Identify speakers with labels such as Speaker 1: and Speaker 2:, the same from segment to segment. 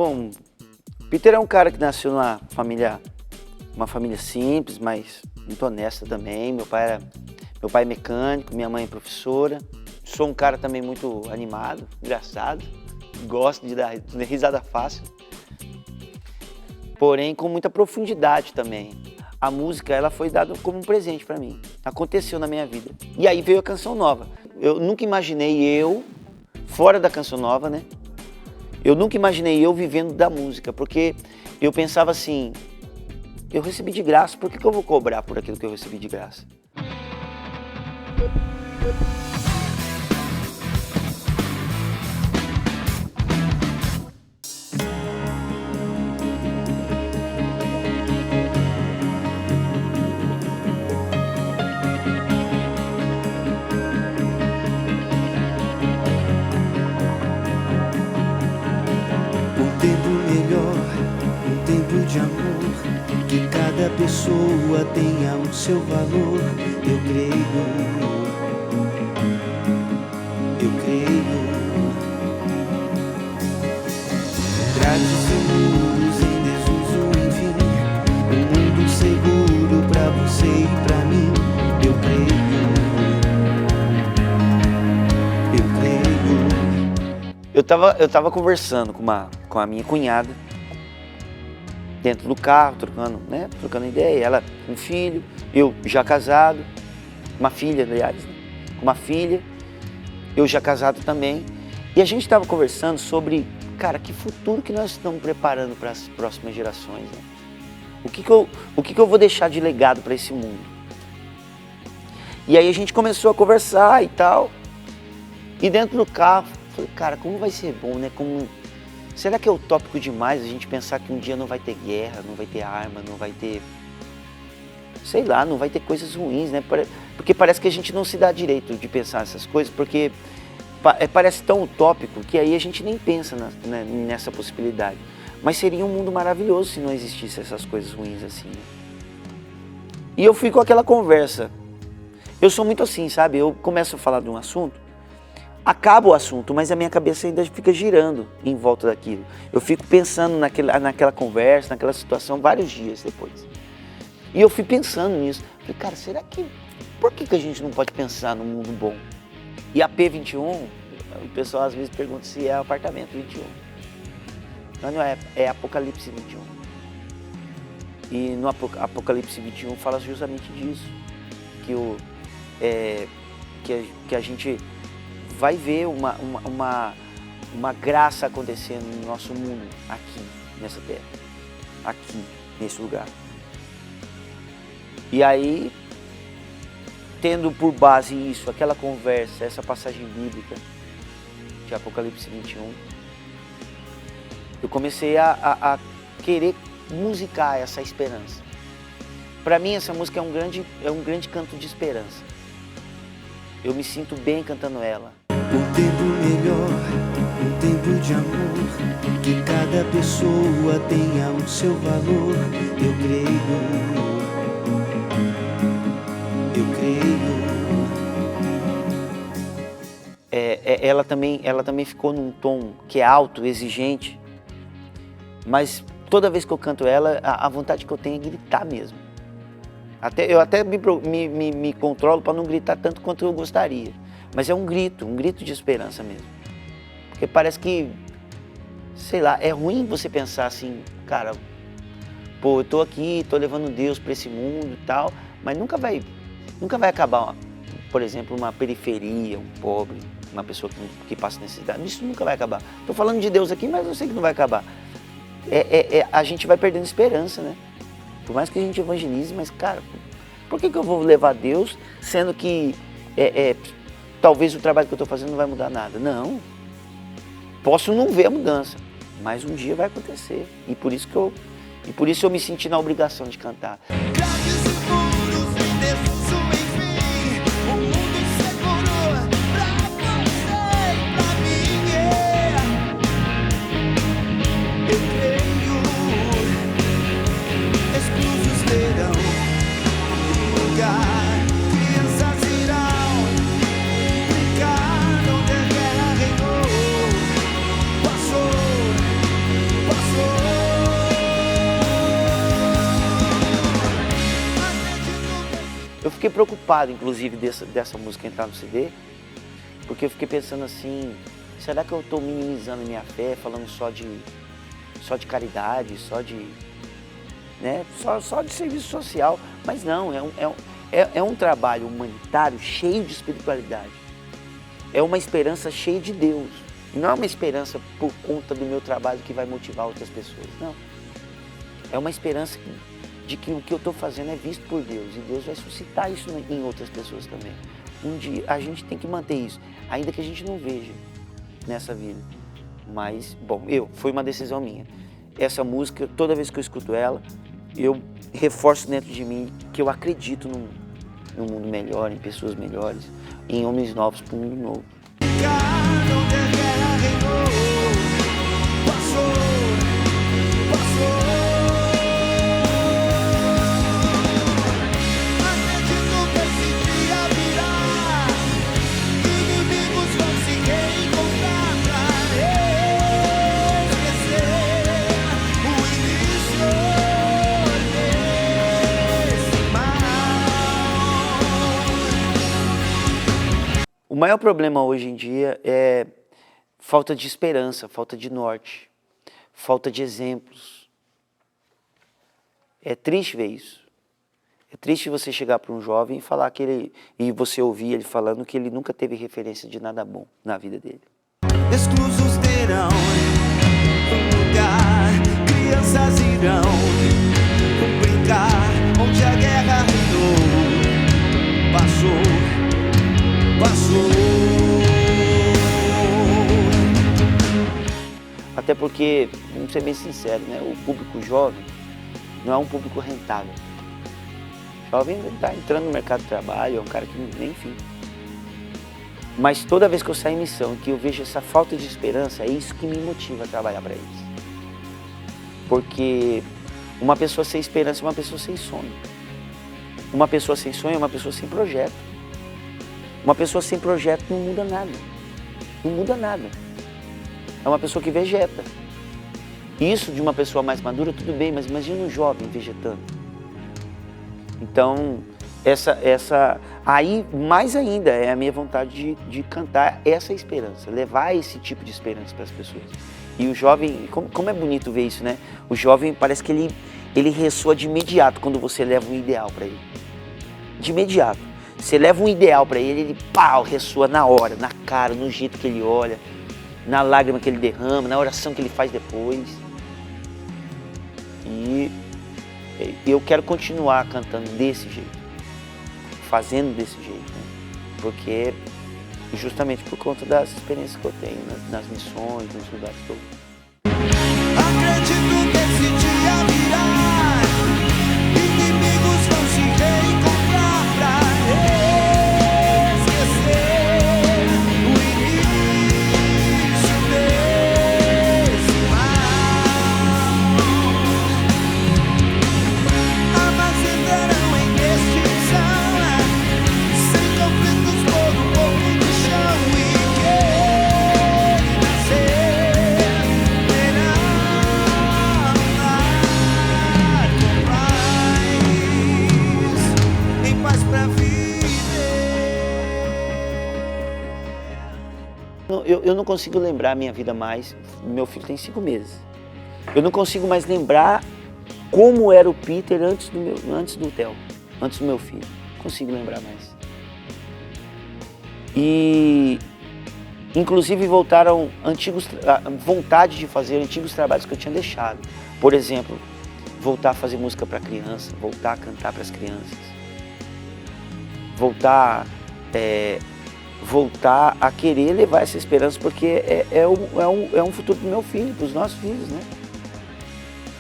Speaker 1: Bom, Peter é um cara que nasceu numa uma família simples, mas muito honesta também. Meu pai é mecânico, minha mãe é professora. Sou um cara também muito animado, engraçado, gosto de dar risada fácil, porém com muita profundidade também. A música, ela foi dada como um presente para mim, aconteceu na minha vida. E aí veio a Canção Nova. Eu nunca imaginei eu, fora da Canção Nova, né? Eu nunca imaginei eu vivendo da música, porque eu pensava assim, eu recebi de graça, por que eu vou cobrar por aquilo que eu recebi de graça?
Speaker 2: De amor, que cada pessoa tenha o seu valor. Eu creio. Grades e muros em desuso, enfim, um mundo seguro pra você e pra mim. Eu creio.
Speaker 1: Eu tava conversando com a minha cunhada, dentro do carro, trocando ideia, ela com um filho, eu já casado, uma filha, aliás, né? Uma filha, eu já casado também, e a gente estava conversando sobre, cara, que futuro que nós estamos preparando para as próximas gerações, né? O que eu vou deixar de legado para esse mundo? E aí a gente começou a conversar e tal, e dentro do carro, falei, cara, como vai ser bom, né? Será que é utópico demais a gente pensar que um dia não vai ter guerra, não vai ter arma, não vai ter... sei lá, não vai ter coisas ruins, né? Porque parece que a gente não se dá direito de pensar essas coisas, porque parece tão utópico que aí a gente nem pensa nessa possibilidade. Mas seria um mundo maravilhoso se não existisse essas coisas ruins assim, né? E eu fui com aquela conversa. Eu sou muito assim, sabe? Eu começo a falar de um assunto, acaba o assunto, mas a minha cabeça ainda fica girando em volta daquilo. Eu fico pensando naquela conversa, naquela situação, vários dias depois. E eu fui pensando nisso. Falei, cara, por que a gente não pode pensar num mundo bom? E a P21, o pessoal às vezes pergunta se é apartamento 21. Não é Apocalipse 21. E no Apocalipse 21 fala justamente disso. Que a gente vai ver uma graça acontecendo no nosso mundo, aqui, nessa terra, aqui, nesse lugar. E aí, tendo por base isso, aquela conversa, essa passagem bíblica de Apocalipse 21, eu comecei a querer musicar essa esperança. Para mim, essa música é um grande canto de esperança. Eu me sinto bem cantando ela.
Speaker 2: Um tempo melhor, um tempo de amor, que cada pessoa tenha o seu valor. Eu creio.
Speaker 1: Ela também ficou num tom que é alto, exigente, mas toda vez que eu canto ela, a vontade que eu tenho é gritar mesmo. Eu até me controlo para não gritar tanto quanto eu gostaria. Mas é um grito de esperança mesmo. Porque parece que, sei lá, é ruim você pensar assim, cara, pô, eu tô aqui, tô levando Deus para esse mundo e tal, mas nunca vai acabar, por exemplo, uma periferia, um pobre, uma pessoa que passa necessidade. Isso nunca vai acabar. Tô falando de Deus aqui, mas eu sei que não vai acabar. A gente vai perdendo esperança, né? Por mais que a gente evangelize, mas, cara, por que eu vou levar Deus, sendo que talvez o trabalho que eu estou fazendo não vai mudar nada? Não. Posso não ver a mudança, mas um dia vai acontecer. E por isso eu me senti na obrigação de cantar. fiquei preocupado, inclusive, dessa música entrar no CD, porque eu fiquei pensando assim, será que eu estou minimizando a minha fé, falando só de caridade, né, só de serviço social? Mas não, é um trabalho humanitário cheio de espiritualidade. É uma esperança cheia de Deus. E não é uma esperança por conta do meu trabalho que vai motivar outras pessoas, não. É uma esperança de que o que eu estou fazendo é visto por Deus e Deus vai suscitar isso em outras pessoas também. Um dia a gente tem que manter isso, ainda que a gente não veja nessa vida. Mas, bom, foi uma decisão minha. Essa música, toda vez que eu escuto ela, eu reforço dentro de mim que eu acredito num mundo melhor, em pessoas melhores, em homens novos para um mundo novo. O maior problema hoje em dia é falta de esperança, falta de norte, falta de exemplos. É triste ver isso. É triste você chegar para um jovem e falar e você ouvir ele falando que ele nunca teve referência de nada bom na vida dele.
Speaker 2: Exclusos terão um lugar, crianças irão brincar, onde a guerra reinou, passou.
Speaker 1: Até porque, vamos ser bem sinceros, né? O público jovem não é um público rentável. O jovem está entrando no mercado de trabalho, é um cara que, enfim. Mas toda vez que eu saio em missão e que eu vejo essa falta de esperança, é isso que me motiva a trabalhar para eles. Porque uma pessoa sem esperança é uma pessoa sem sonho. Uma pessoa sem sonho é uma pessoa sem projeto. Uma pessoa sem projeto não muda nada. Não muda nada. É uma pessoa que vegeta. Isso de uma pessoa mais madura, tudo bem, mas imagina um jovem vegetando. Então, aí, mais ainda, é a minha vontade de cantar essa esperança, levar esse tipo de esperança para as pessoas. E o jovem, como é bonito ver isso, né? O jovem parece que ele ressoa de imediato quando você leva um ideal para ele. De imediato. Você leva um ideal para ele pau, ressoa na hora, na cara, no jeito que ele olha, na lágrima que ele derrama, na oração que ele faz depois. E eu quero continuar cantando desse jeito, fazendo desse jeito, né? Porque justamente por conta das experiências que eu tenho nas missões, nos lugares que eu vou.
Speaker 2: Acredito que esse dia virá, inimigos vão se reencontrar pra esquecer o início desse mal. Armazenarão em extinção, sem conflitos por um pouco de chão e quem nascer terá um lar com paz, em paz pra viver.
Speaker 1: Eu não consigo lembrar a minha vida mais. Meu filho tem 5 meses. Eu não consigo mais lembrar como era o Peter antes do Theo, antes do meu filho. Não consigo lembrar mais. E inclusive voltaram vontade de fazer antigos trabalhos que eu tinha deixado. Por exemplo, voltar a fazer música para criança, voltar a cantar para as crianças, voltar a querer levar essa esperança, porque é um futuro para o meu filho, para os nossos filhos, né?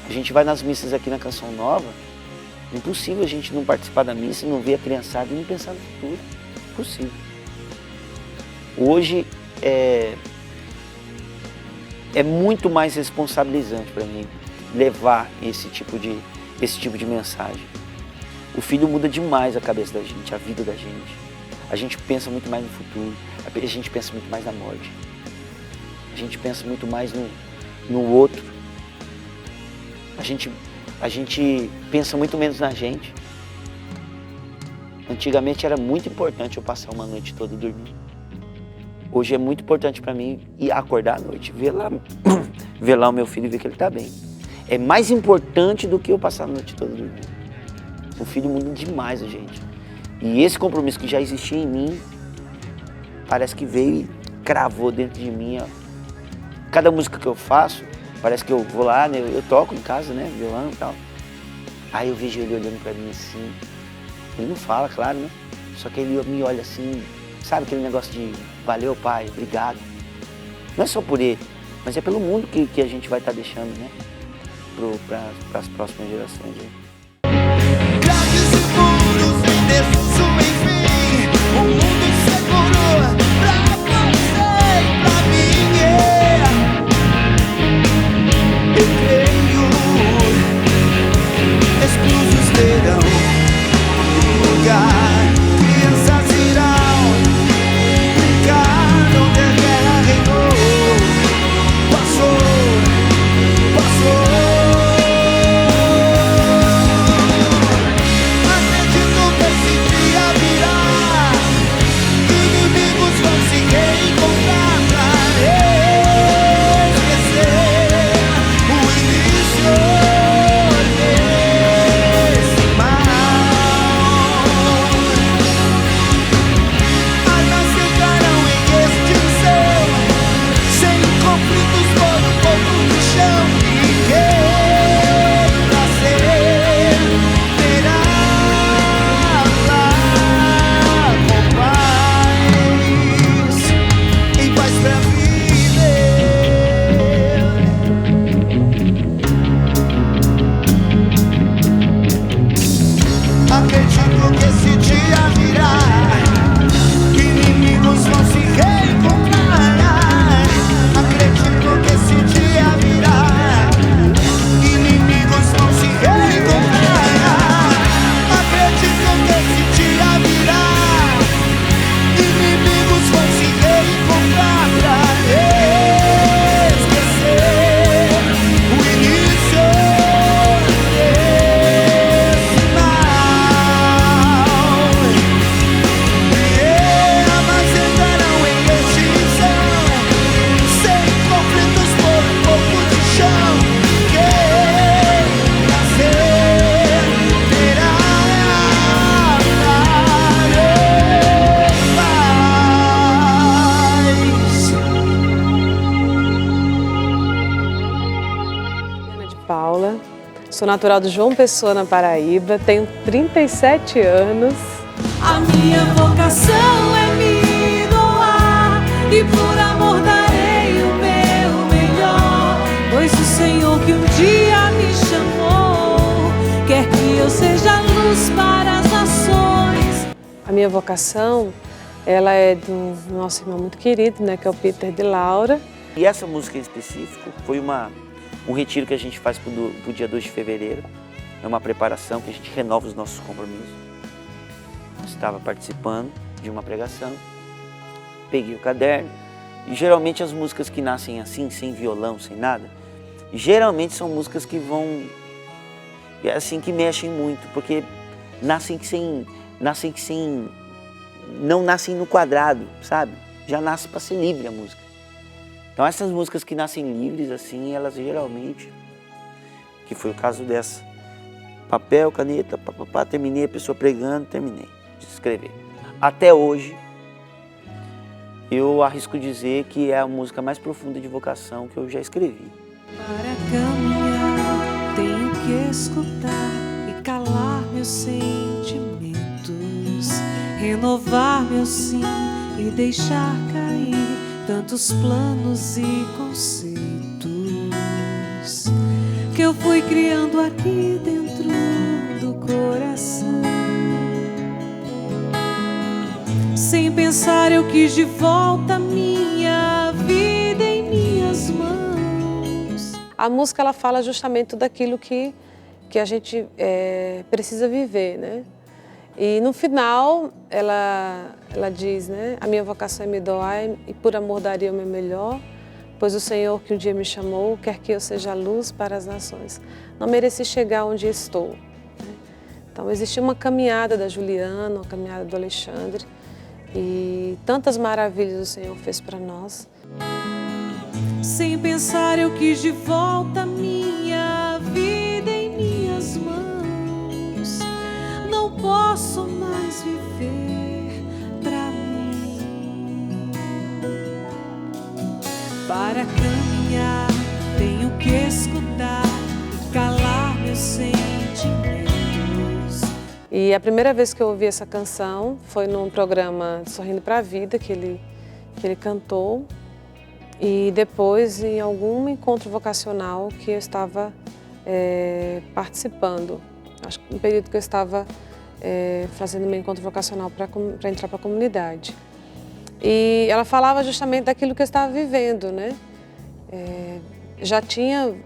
Speaker 1: A gente vai nas missas aqui na Canção Nova, é impossível a gente não participar da missa, não ver a criançada e não pensar no futuro. Impossível. Hoje é muito mais responsabilizante para mim levar esse tipo de mensagem. O filho muda demais a cabeça da gente, a vida da gente. A gente pensa muito mais no futuro, a gente pensa muito mais na morte. A gente pensa muito mais no outro. A gente pensa muito menos na gente. Antigamente era muito importante eu passar uma noite toda dormindo. Hoje é muito importante para mim ir acordar à noite, ver lá o meu filho e ver que ele está bem. É mais importante do que eu passar a noite toda dormindo. O filho muda demais a gente. E esse compromisso que já existia em mim, parece que veio e cravou dentro de mim. Ó. Cada música que eu faço, parece que eu vou lá, né? Eu toco em casa, né? Violão e tal. Aí eu vejo ele olhando para mim assim. Ele não fala, claro, né? Só que ele me olha assim, sabe aquele negócio de valeu, pai, obrigado. Não é só por ele, mas é pelo mundo que a gente vai estar deixando, né? Para as próximas gerações.
Speaker 2: Grandes e puros em desuso, enfim, um mundo seguro pra você e pra mim. Eu creio, exclusos terão lugar, crianças irão brincar onde a guerra reinou. Passou. Acredito que esse dia virá, inimigos vão se reencontrar pra esquecer o início desse mal. Almas entrarão em extinção, sem conflitos por um pouco de chão. E quem nascer terá lá com paz, em paz pra viver. Acredito que esse dia virá, inimigos vão se reencontrar. Acredito que esse dia virá, inimigos vão se reencontrar. Acredito que esse dia virá, inimigos vão se reencontrar pra esquecer o início desse mal. Mas entrarão em extinção, sem conflitos por um pouco de chão. Quem nascer terá paz.
Speaker 3: Ana de Paula, sou natural de João Pessoa, na Paraíba, tenho 37 anos.
Speaker 4: A minha vocação é me doar, e por amor darei o meu melhor, pois o Senhor que um dia me chamou quer que eu seja luz para as nações.
Speaker 3: A minha vocação, ela é do nosso irmão muito querido, né, que é o Peter de Laura.
Speaker 1: E essa música em específico foi um retiro que a gente faz pro dia 2 de fevereiro. É uma preparação que a gente renova os nossos compromissos. Eu estava participando de uma pregação, peguei o caderno, e geralmente as músicas que nascem assim, sem violão, sem nada, geralmente são músicas que vão, assim, que mexem muito, porque não nascem no quadrado, sabe? Já nasce para ser livre a música. Então essas músicas que nascem livres, assim, elas geralmente, que foi o caso dessa, papel, caneta, papapá, terminei, a pessoa pregando, terminei de escrever. Até hoje, eu arrisco dizer que é a música mais profunda de vocação que eu já escrevi.
Speaker 4: Para caminhar tenho que escutar e calar meus sentimentos, renovar meu sim e deixar cair tantos planos e conceitos que eu fui criando aqui dentro do coração. Sem pensar eu quis de volta minha vida em minhas mãos.
Speaker 3: A música, ela fala justamente tudo aquilo que a gente precisa viver, né? E no final, ela diz, né? A minha vocação é me doar e por amor daria o meu melhor, pois o Senhor que um dia me chamou quer que eu seja luz para as nações. Não mereci chegar onde estou, né? Então existia uma caminhada da Juliana, uma caminhada do Alexandre e tantas maravilhas o Senhor fez para nós.
Speaker 4: Sem pensar eu quis de volta minha vida em minhas mãos. Não posso mais viver pra mim. Para caminhar tenho que escutar e calar meus sentimentos.
Speaker 3: E a primeira vez que eu ouvi essa canção foi num programa Sorrindo para a Vida que ele cantou. E depois em algum encontro vocacional que eu estava participando. Acho que no período que eu estava fazendo meu encontro vocacional para entrar para a comunidade. E ela falava justamente daquilo que eu estava vivendo, né?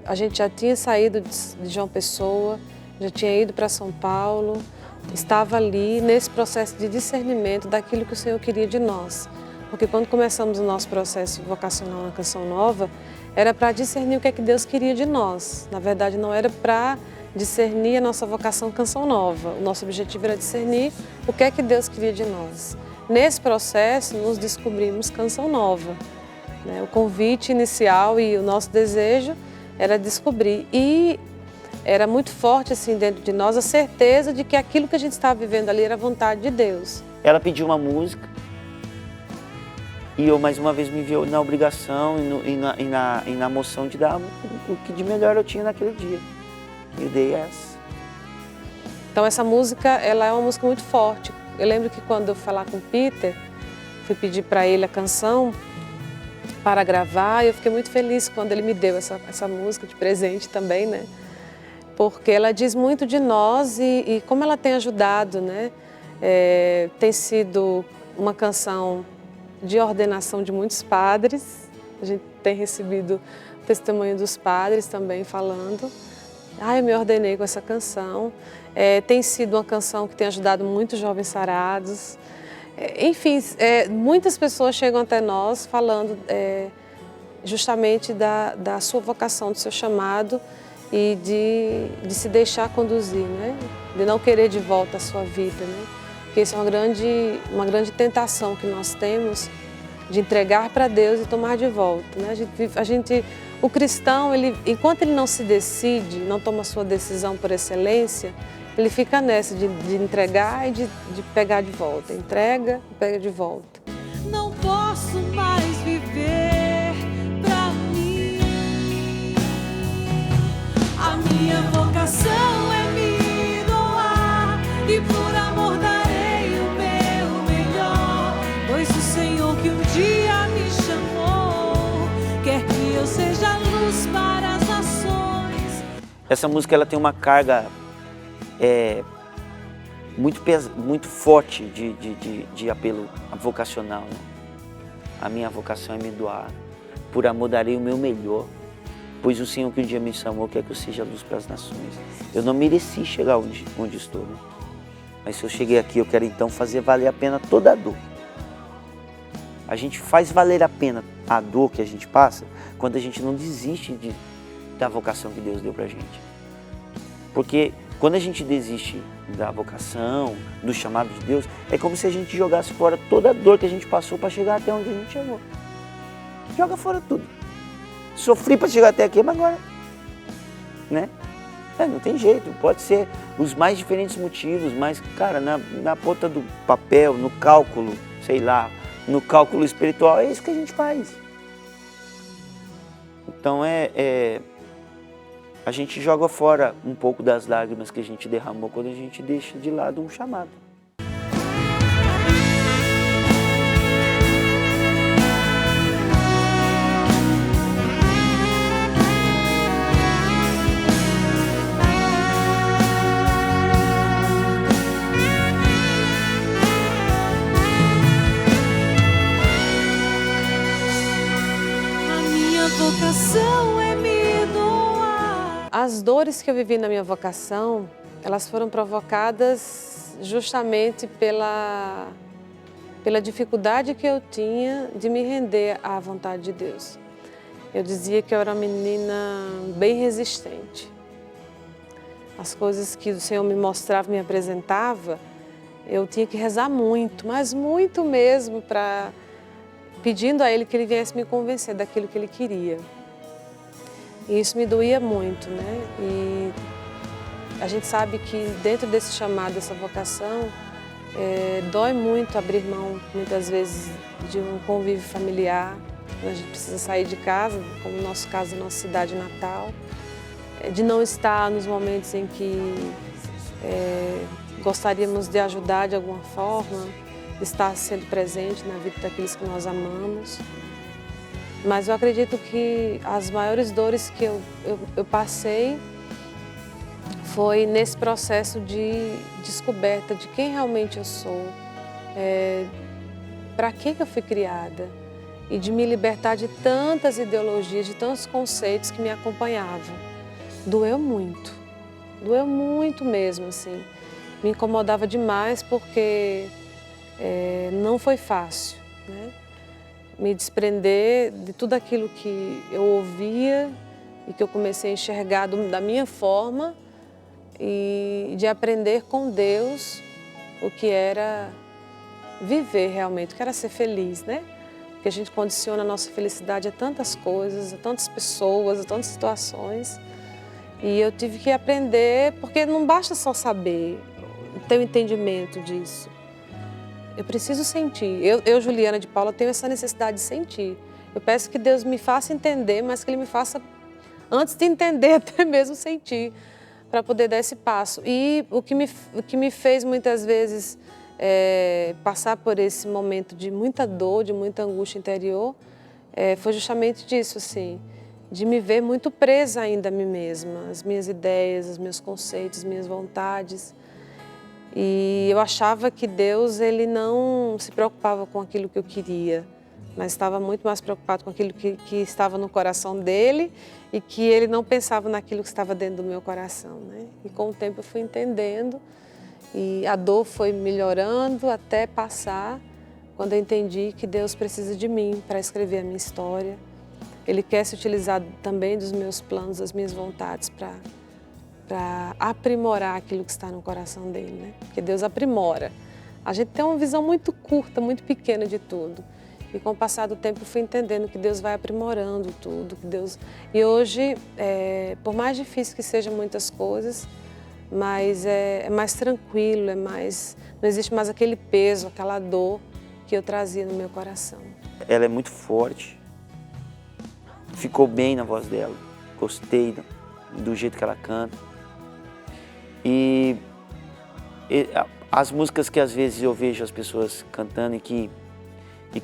Speaker 3: A gente já tinha saído de João Pessoa, já tinha ido para São Paulo, estava ali nesse processo de discernimento daquilo que o Senhor queria de nós. Porque quando começamos o nosso processo vocacional na Canção Nova, era para discernir o que é que Deus queria de nós. Na verdade, não era para discernir a nossa vocação Canção Nova. O nosso objetivo era discernir o que é que Deus queria de nós. Nesse processo, nos descobrimos Canção Nova. Né? O convite inicial e o nosso desejo era descobrir. E era muito forte assim dentro de nós a certeza de que aquilo que a gente estava vivendo ali era a vontade de Deus.
Speaker 1: Ela pediu uma música e eu mais uma vez me vi na obrigação e na moção de dar o que de melhor eu tinha naquele dia. Eu dei essa.
Speaker 3: Então essa música, ela é uma música muito forte. Eu lembro que quando eu fui falar com o Peter, fui pedir para ele a canção para gravar, e eu fiquei muito feliz quando ele me deu essa música de presente também, né? Porque ela diz muito de nós e como ela tem ajudado, né? Tem sido uma canção de ordenação de muitos padres. A gente tem recebido testemunho dos padres também falando. Eu me ordenei com essa canção. Tem sido uma canção que tem ajudado muitos jovens sarados. Enfim, muitas pessoas chegam até nós falando justamente da sua vocação, do seu chamado e de se deixar conduzir, né? De não querer de volta a sua vida, né? Porque isso é uma grande tentação que nós temos de entregar para Deus e tomar de volta, né? O cristão, enquanto ele não se decide, não toma a sua decisão por excelência, ele fica nessa de entregar e de pegar de volta. Entrega e pega de volta.
Speaker 4: Não posso mais viver pra mim. A minha vocação é me doar e por amor darei o meu melhor. Pois o Senhor que um dia me chamou quer que eu seja luz para as nações.
Speaker 1: Essa música ela tem uma carga muito forte de apelo vocacional, né? A minha vocação é me doar, por amor darei o meu melhor, pois o Senhor que um dia me chamou quer que eu seja luz para as nações. Eu não mereci chegar onde estou, né? Mas se eu cheguei aqui, eu quero então fazer valer a pena toda a dor. A gente faz valer a pena a dor que a gente passa quando a gente não desiste da vocação que Deus deu pra gente. Porque quando a gente desiste da vocação, do chamado de Deus, é como se a gente jogasse fora toda a dor que a gente passou para chegar até onde a gente chegou. Joga fora tudo. Sofri para chegar até aqui, mas agora, né? Não tem jeito, pode ser os mais diferentes motivos, mas, cara, na ponta do papel, no cálculo, sei lá, no cálculo espiritual, é isso que a gente faz. Então a gente joga fora um pouco das lágrimas que a gente derramou quando a gente deixa de lado um chamado.
Speaker 4: A minha vocação é me doar.
Speaker 3: As dores que eu vivi na minha vocação, elas foram provocadas justamente pela dificuldade que eu tinha de me render à vontade de Deus. Eu dizia que eu era uma menina bem resistente. as coisas que o Senhor me mostrava, me apresentava, eu tinha que rezar muito, mas muito mesmo, pedindo a Ele que Ele viesse me convencer daquilo que Ele queria. E isso me doía muito, né? E a gente sabe que dentro desse chamado, dessa vocação, dói muito abrir mão, muitas vezes, de um convívio familiar. A gente precisa sair de casa, como no nosso caso, na nossa cidade natal, de não estar nos momentos em que gostaríamos de ajudar de alguma forma, de estar sendo presente na vida daqueles que nós amamos. Mas eu acredito que as maiores dores que eu passei foi nesse processo de descoberta de quem realmente eu sou, para que eu fui criada, e de me libertar de tantas ideologias, de tantos conceitos que me acompanhavam. Doeu muito mesmo, assim. Me incomodava demais porque não foi fácil, né? Me desprender de tudo aquilo que eu ouvia e que eu comecei a enxergar da minha forma e de aprender com Deus o que era viver realmente, o que era ser feliz, né? Porque a gente condiciona a nossa felicidade a tantas coisas, a tantas pessoas, a tantas situações. E eu tive que aprender, porque não basta só saber, ter o entendimento disso. Eu preciso sentir. Eu, Juliana de Paula, tenho essa necessidade de sentir. Eu peço que Deus me faça entender, mas que Ele me faça, antes de entender, até mesmo sentir, para poder dar esse passo. E o que me fez muitas vezes passar por esse momento de muita dor, de muita angústia interior, foi justamente disso, assim, de me ver muito presa ainda a mim mesma, as minhas ideias, os meus conceitos, as minhas vontades. E eu achava que Deus, Ele não se preocupava com aquilo que eu queria, mas estava muito mais preocupado com aquilo que estava no coração dEle e que Ele não pensava naquilo que estava dentro do meu coração, né? E com o tempo eu fui entendendo e a dor foi melhorando até passar, quando eu entendi que Deus precisa de mim para escrever a minha história. Ele quer se utilizar também dos meus planos, das minhas vontades para aprimorar aquilo que está no coração dele, né? Porque Deus aprimora. A gente tem uma visão muito curta, muito pequena de tudo. E com o passar do tempo eu fui entendendo que Deus vai aprimorando tudo, que Deus... E hoje, por mais difícil que sejam muitas coisas, mas é mais tranquilo, não existe mais aquele peso, aquela dor que eu trazia no meu coração.
Speaker 1: Ela é muito forte, ficou bem na voz dela, gostei do jeito que ela canta. E as músicas que às vezes eu vejo as pessoas cantando e que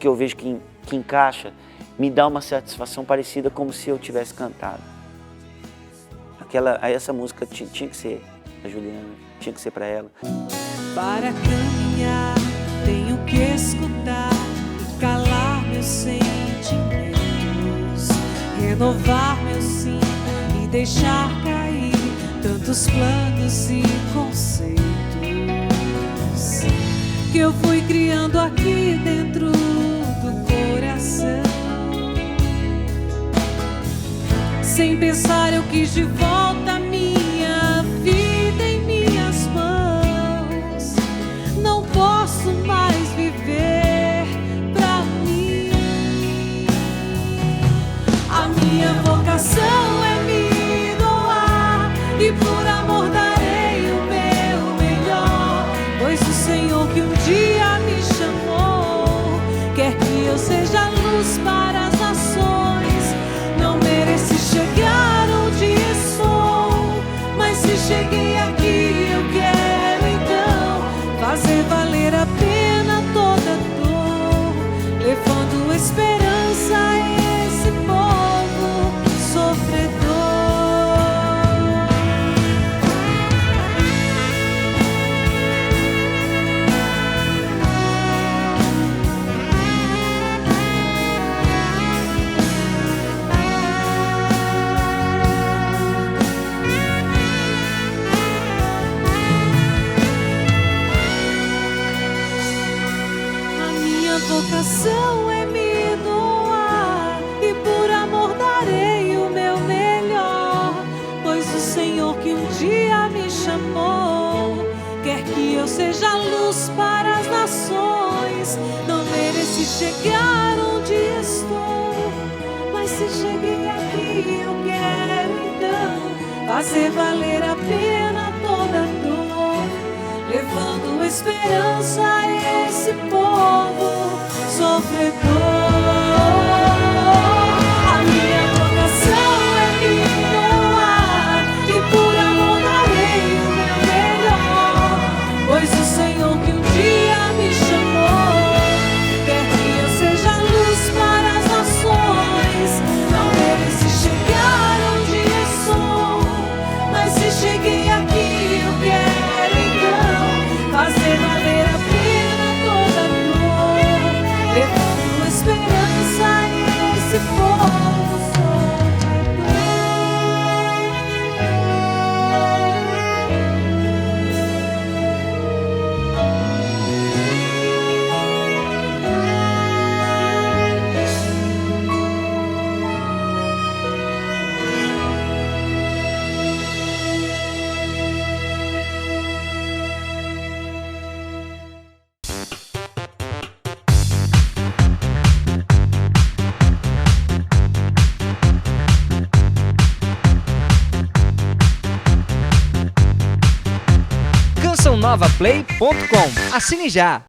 Speaker 1: eu vejo que encaixa, me dá uma satisfação parecida como se eu tivesse cantado. Essa música tinha que ser a Juliana, tinha que ser para ela.
Speaker 4: Para caminhar, tenho que escutar e calar meus sentimentos, renovar meu sim e deixar cair tantos planos e conceitos que eu fui criando aqui dentro do coração. Sem pensar eu quis de volta a minha vida em minhas mãos. Não posso mais viver pra mim. A minha vocação é me doar e por amor darei o meu melhor, pois o Senhor que um dia me chamou quer que eu seja luz para as nações. Não mereci chegar onde sou, que eu seja luz para as nações. Não mereci chegar onde estou, mas se cheguei aqui eu quero então fazer valer a pena toda dor, levando esperança a esse povo sofredor. A minha vocação é me doar e por amor darei o meu melhor, pois o Senhor que um dia me chamou quer que eu seja luz para as nações. Não mereci chegar onde sou, mas se cheguei aqui eu quero então fazer valer a pena toda dor, levando esperança a esse povo sofredor.
Speaker 5: cançãonovaplay.com. Assine já!